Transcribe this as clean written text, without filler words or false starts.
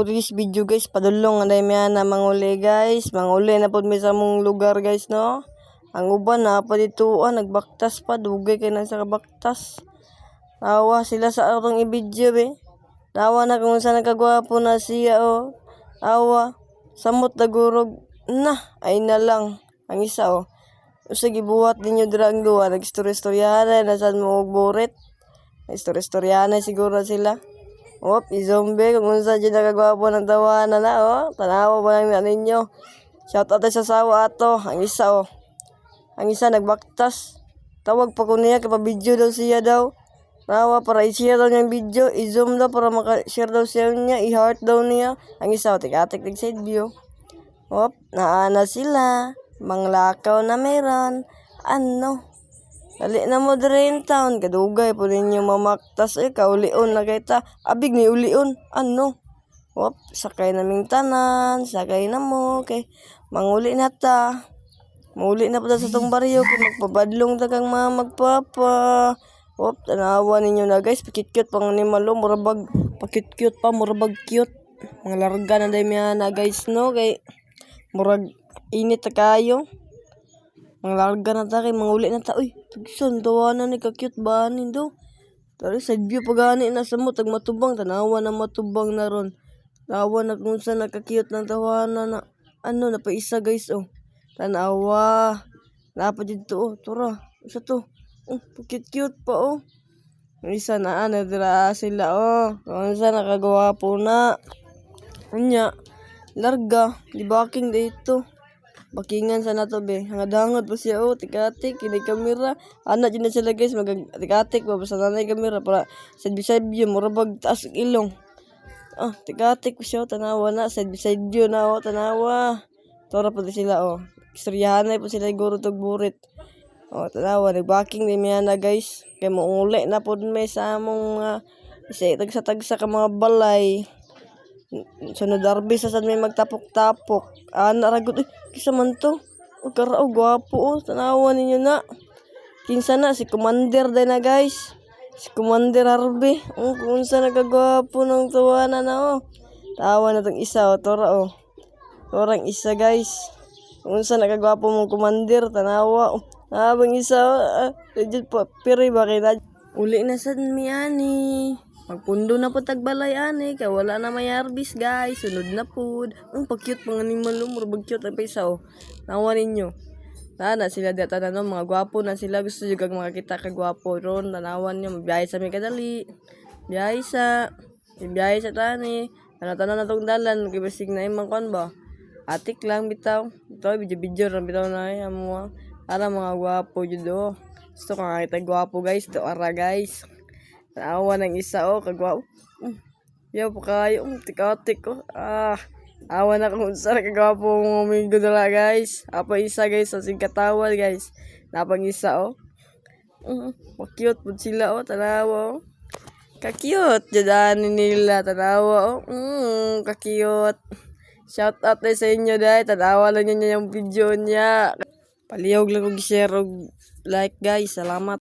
po this video guys, padulong anday miya na manguli guys. Manguli na po mi sa mong lugar guys no. Ang uban na pa dito nagbaktas pa, dugay kay na sa kabaktas. Tawa sila sa atong i-video be. Tawa na kung saan nagkagwapo na siya oh. Tawa. Samot nagurog. Ay na lang. Ang isa oh. Usa gibuhat ninyo dira ang duha, nag-istorya-istoryahan na sa mo burit. Istorya-istoryahan siguro sila. Zombie kung unsa dyan nakagwapo ng tawanan na oh. Tanawa ba lang na ninyo. Shout out sa sawa ato. Ang isa oh. Ang isa nagbaktas. Tawag pa ko niya kapag video daw siya daw. Tawa para i-share daw niyang video. I-zoom daw para maka-share daw siya niya. I-heart daw niya. Ang isa oh. Tik-atik side view. Naana sila. Manglakaw na meron. Ano? Dali na mo din town. Kadugay po ninyo mamaktas kaulion na kita. Abig ni ulion. Ano? Sakay naming tanan. Sakay na mo. Okay. Manguli na ta. Manguli na po ta sa tong baryo. Kung magpabadlong ta kang magpapa. Tanawa ninyo na guys. Pakit-cute pang animalo. Murabag. Pakit-cute pa. Murabag cute. Mga larga na dahil na guys no. Kay murag init na kayo. Mga larga na ta kay manguli na ta. Uy, tugson, tawanan ni ka-cute ba nindo? Tari, side view pa gani na sa mo, tag matubang, tanawa na matubang na ron. Tawa na kung saan naka-cute ng tawanan na. Ano, napaisa guys, oh. Tanawa. Napa dito, oh. Tura, isa to. Cute-cute pa, oh. Isa na, nadira sila, oh. Kung saan nakagawa po na. Kanya, larga, libaking dito. Bakingan sana to be. Hangad-hangad po siya oh. Tikatik. Kinay kamera. Anak dyan na sila guys. Tikatik pa. Basta nanay kamera. Para side-by-side view. Murabag taas ilong. Tikatik po siya oh. Tanawa na. Side-by-side view na oh. Tanawa. Tora po sila oh. Istoryahanay po sila guro tog burit. Tanawa. Nagbaking din yan na guys. Kaya muuli na po may sa among isa tagsa-tagsa ka mga balay. Sunod arbi sa may magtapok-tapok. Naragot kisa man to. Karao gwapo oh. Tanawa ninyo na. Kinsa na si Commander din na guys. Si Commander Arbi. Kung saan nagagwapo ng tawanan na oh. Tawa na tong isa oh. Tora oh. Torang isa guys. Kung saan nagagwapo mong Commander. Tanawa oh. Habang isa oh. Legit po. Piri ba kayo na. Uli na sa miyani. Magpundo na po tagbalay ani. Kaya wala na may arbis guys. Sunod na po. Pag-cute mga animal murabag cute ang paisa oh. Nawa ninyo. Na sila data na no. Mga gwapo na sila. Gusto juga makakita kagwapo ron. Tanawan nyo. Mabiyahe sa may kadali. Biyahe sa tani. Tanong na tong dalan. Magkibasig na imang kon ba. Atik lang bitaw. Ito video rin bitaw na amo. Ara mga gwapo judo. Gusto ko makakita gwapo guys. Ito ara guys. Tanawa ng isa oh, kagwapo. Yaw po kayo, tikatik ko. Awa na kung saan kagwapo mong umigo nila guys. Apa isa guys, sa katawa guys. Napang isa oh. Cute po sila oh, tanawa oh. Ka-cute, jadanin nila, tanawa oh. Ka-cute. Shout out sa inyo dahil, tanawa lang niya yung video niya. Palihog lang kong share og like guys, salamat.